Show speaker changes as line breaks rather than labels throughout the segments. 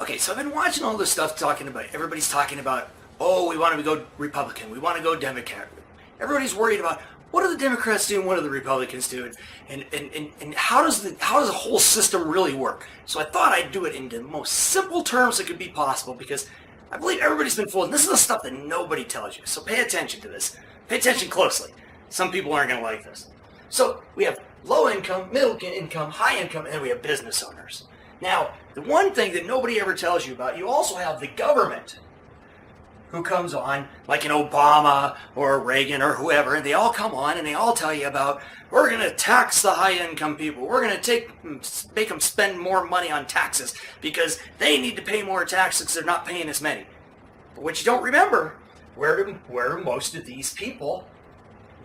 Okay, so I've been watching all this stuff everybody's talking about, oh, we want to go Republican, we want to go Democrat. Everybody's worried about what do the Democrats do and what do the Republicans do, and how does the whole system really work? So I thought I'd do it in the most simple terms that could be possible, because I believe everybody's been fooled. And this is the stuff that nobody tells you. So pay attention to this. Pay attention closely. Some people aren't going to like this. So we have low income, middle income, high income, and then we have business owners. Now, the one thing that nobody ever tells you about, you also have the government who comes on, like an Obama or a Reagan or whoever, and they all come on and they all tell you about, we're going to tax the high-income people. We're going to make them spend more money on taxes because they need to pay more taxes because they're not paying as many. But what you don't remember, where do most of these people,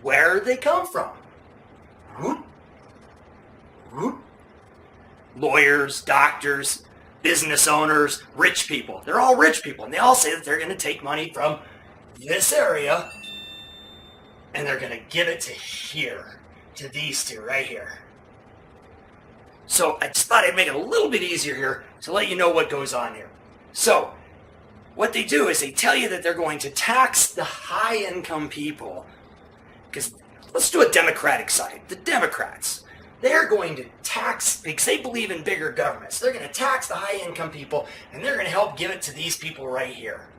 where do they come from? Lawyers, doctors, business owners, rich people. They're all rich people, and they all say that they're going to take money from this area and they're going to give it to here, to these two right here. So I just thought I'd make it a little bit easier here to let you know what goes on here. So what they do is they tell you that they're going to tax the high-income people, because let's do a Democratic side. The Democrats, they're going to tax, because they believe in bigger government. So they're going to tax the high-income people, and they're going to help give it to these people right here.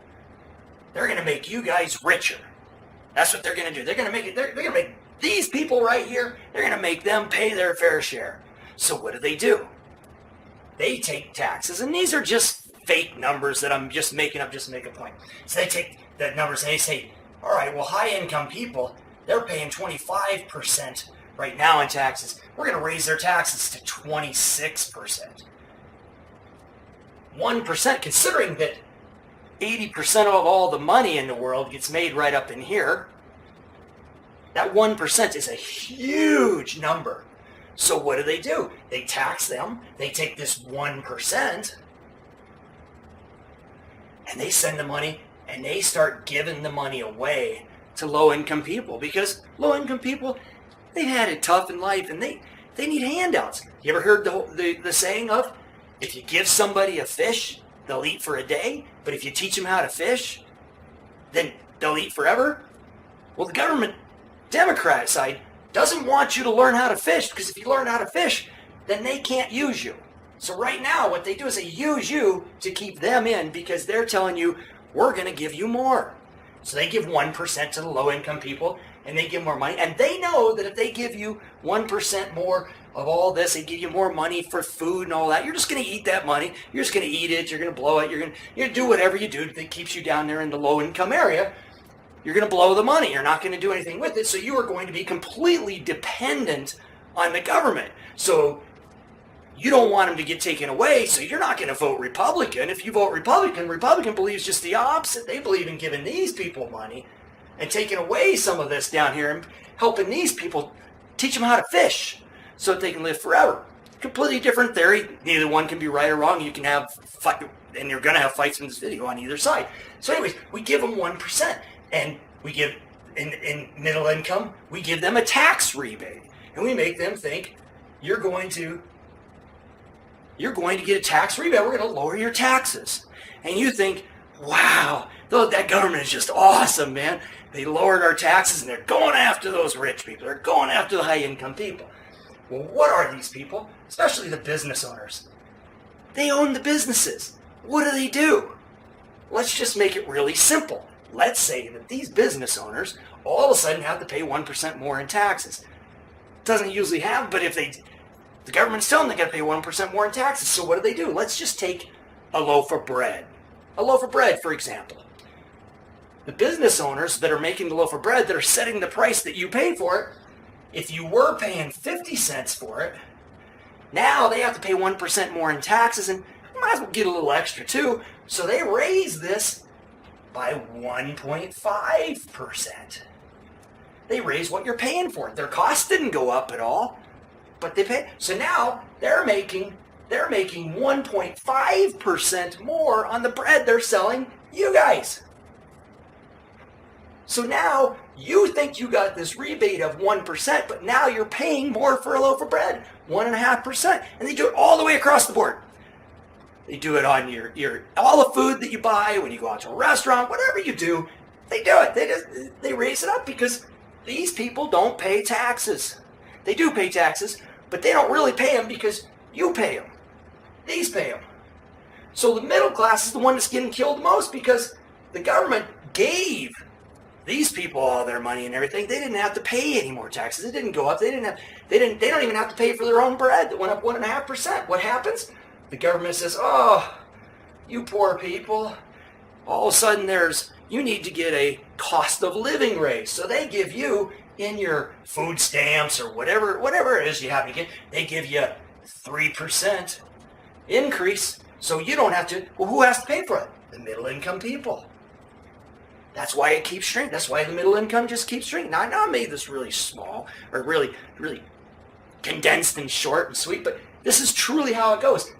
They're going to make you guys richer. That's what they're going to do. They're going to make these people right here, they're going to make them pay their fair share. So what do? They take taxes, and these are just fake numbers that I'm just making up just to make a point. So they take the numbers and they say, all right, well, high-income people, they're paying 25% right now in taxes. We're going to raise their taxes to 26%. 1%, considering that 80% of all the money in the world gets made right up in here, that 1% is a huge number. So what do? They tax them. They take this 1%, and they send the money, and they start giving the money away to low-income people, because low-income people, they've had it tough in life, and they need handouts. You ever heard the saying of, if you give somebody a fish, they'll eat for a day, but if you teach them how to fish, then they'll eat forever? Well, the government Democrat side doesn't want you to learn how to fish, because if you learn how to fish, then they can't use you. So right now, what they do is they use you to keep them in, because they're telling you, we're going to give you more. So they give 1% to the low-income people, and they give more money. And they know that if they give you 1% more of all this, they give you more money for food and all that, you're just going to eat that money. You're just going to eat it. You're going to blow it. You're going to do whatever you do that keeps you down there in the low-income area. You're going to blow the money. You're not going to do anything with it. So you are going to be completely dependent on the government. So you don't want them to get taken away, so you're not going to vote Republican. If you vote Republican, Republican believes just the opposite. They believe in giving these people money and taking away some of this down here and helping these people, teach them how to fish so that they can live forever. Completely different theory. Neither one can be right or wrong. You can have fight, and you're going to have fights in this video on either side. So anyways, we give them 1%, and we give, in middle income, we give them a tax rebate, and we make them think you're going to get a tax rebate. We're going to lower your taxes. And you think, wow, that government is just awesome, man. They lowered our taxes, and they're going after those rich people. They're going after the high-income people. Well, what are these people? Especially the business owners. They own the businesses. What do? Let's just make it really simple. Let's say that these business owners all of a sudden have to pay 1% more in taxes. Doesn't usually happen, but if the government's telling them they got to pay 1% more in taxes. So what do? Let's just take a loaf of bread. A loaf of bread, for example. The business owners that are making the loaf of bread, that are setting the price that you pay for it, if you were paying 50 cents for it, now they have to pay 1% more in taxes, and you might as well get a little extra too. So they raise this by 1.5%. They raise what you're paying for it. Their costs didn't go up at all, but they pay. So now they're making 1.5% more on the bread they're selling you guys. So now you think you got this rebate of 1%, but now you're paying more for a loaf of bread, 1.5%. And they do it all the way across the board. They do it on your all the food that you buy when you go out to a restaurant, whatever you do, they do it. They raise it up because these people don't pay taxes. They do pay taxes, but they don't really pay them because you pay them. These pay them. So the middle class is the one that's getting killed most because the government gave these people all their money and everything. They didn't have to pay any more taxes. It didn't go up. They don't even have to pay for their own bread that went up 1.5%. What happens? The government says, oh, you poor people. All of a sudden you need to get a cost of living raise. So they give you in your food stamps or whatever it is you have to get, they give you 3% increase. So you don't have to, well, who has to pay for it? The middle income people. That's why it keeps shrinking. That's why the middle income just keeps shrinking. Now, I know I made this really small or really, really condensed and short and sweet, but this is truly how it goes.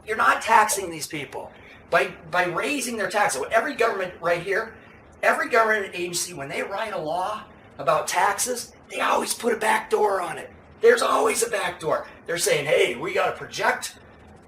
You're not taxing these people by raising their taxes. So every government right here, every government agency, when they write a law about taxes, they always put a back door on it. There's always a back door. They're saying, hey, we got to project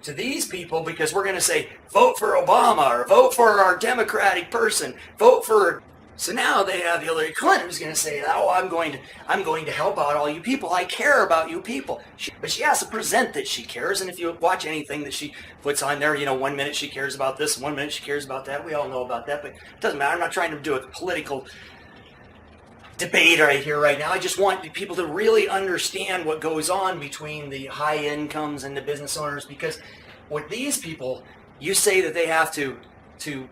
to these people because we're going to say, vote for Obama or vote for our Democratic person, vote for. So now they have Hillary Clinton who's going to say, oh, I'm going to help out all you people. I care about you people. But she has to present that she cares. And if you watch anything that she puts on there, 1 minute she cares about this, 1 minute she cares about that. We all know about that, but it doesn't matter. I'm not trying to do a political debate right here, right now. I just want people to really understand what goes on between the high incomes and the business owners, because with these people, you say that they have to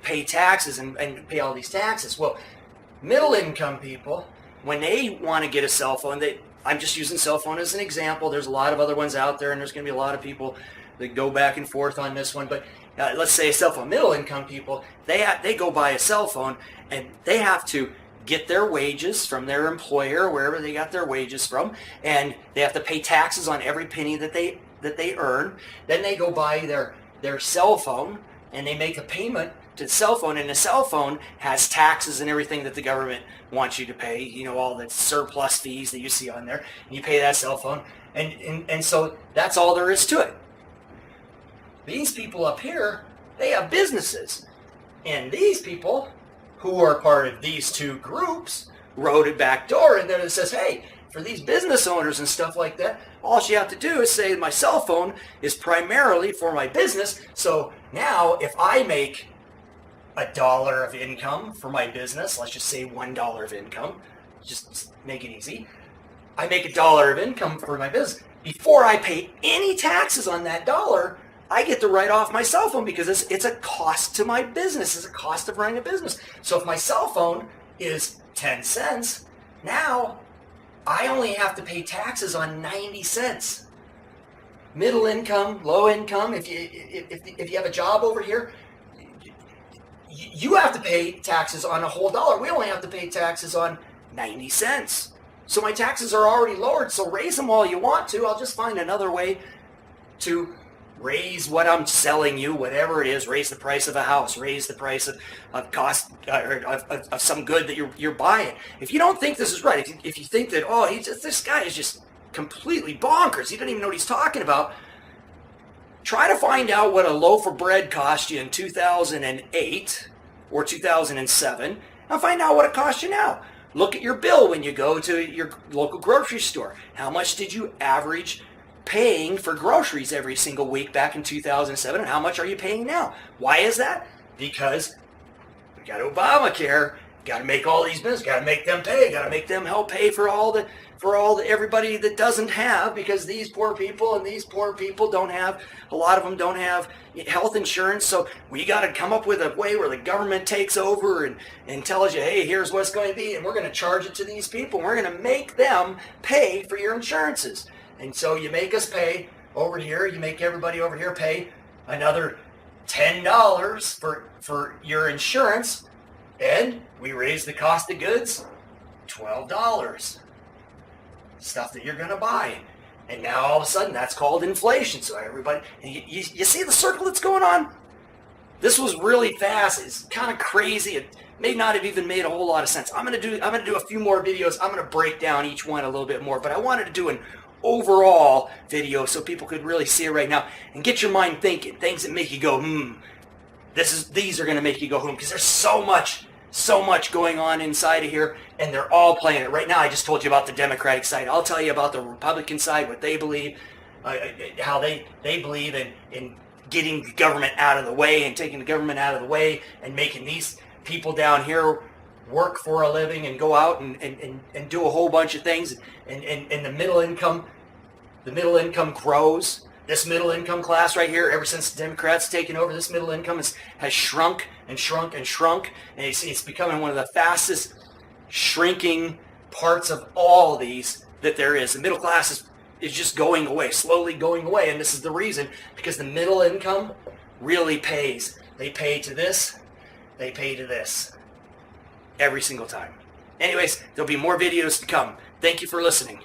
pay taxes and pay all these taxes. Well, middle income people, when they want to get a cell phone, I'm just using cell phone as an example. There's a lot of other ones out there, and there's going to be a lot of people that go back and forth on this one. But let's say a cell phone, middle income people, they go buy a cell phone, and they have to get their wages from their employer, wherever they got their wages from, and they have to pay taxes on every penny that they earn. Then they go buy their cell phone, and they make a payment to the cell phone, and the cell phone has taxes and everything that the government wants you to pay, all the surplus fees that you see on there, and you pay that cell phone, and so that's all there is to it. These people up here, they have businesses, and these people who are part of these two groups wrote a back door in there that says, hey, for these business owners and stuff like that, all you have to do is say my cell phone is primarily for my business. So now if I make $1 of income for my business, let's just say $1 of income, just make it easy. I make $1 of income for my business. Before I pay any taxes on that dollar, I get to write off my cell phone because it's a cost to my business. It's a cost of running a business. So if my cell phone is 10 cents, now I only have to pay taxes on 90 cents. Middle income, low income, if you have a job over here, you have to pay taxes on a whole dollar. We only have to pay taxes on 90 cents. So my taxes are already lowered, so raise them all you want to. I'll just find another way to raise what I'm selling you, whatever it is. Raise the price of a house, raise the price of cost of some good that you're buying. If you don't think this is right, if you think that, this guy is just completely bonkers, he doesn't even know what he's talking about, try to find out what a loaf of bread cost you in 2008 or 2007 and find out what it costs you now. Look at your bill when you go to your local grocery store. How much did you average paying for groceries every single week back in 2007, and how much are you paying now? Why is that? Because we got Obamacare, got to make all these businesses, got to make them pay, got to make them help pay for all the everybody that doesn't have, because these poor people don't have, a lot of them don't have health insurance. So we got to come up with a way where the government takes over and tells you, hey, here's what's going to be, and we're going to charge it to these people, and we're going to make them pay for your insurances. And so you make us pay over here, you make everybody over here pay another $10 for your insurance, and we raise the cost of goods $12. Stuff that you're going to buy. And now all of a sudden that's called inflation. So everybody, and you see the circle that's going on? This was really fast. It's kind of crazy. It may not have even made a whole lot of sense. I'm going to do a few more videos. I'm going to break down each one a little bit more, but I wanted to do an overall video so people could really see it right now and get your mind thinking. Things that make you go, these are going to make you go, because there's so much going on inside of here, and they're all playing it. Right now, I just told you about the Democratic side. I'll tell you about the Republican side, what they believe, how they believe in getting the government out of the way and taking the government out of the way and making these people down here work for a living and go out and do a whole bunch of things. And the middle income grows. This middle income class right here, ever since the Democrats taken over, this middle income has shrunk and shrunk and shrunk. And it's becoming one of the fastest shrinking parts of all these that there is. The middle class is just going away, slowly going away. And this is the reason, because the middle income really pays. They pay to this, they pay to this every single time. Anyways, there'll be more videos to come. Thank you for listening.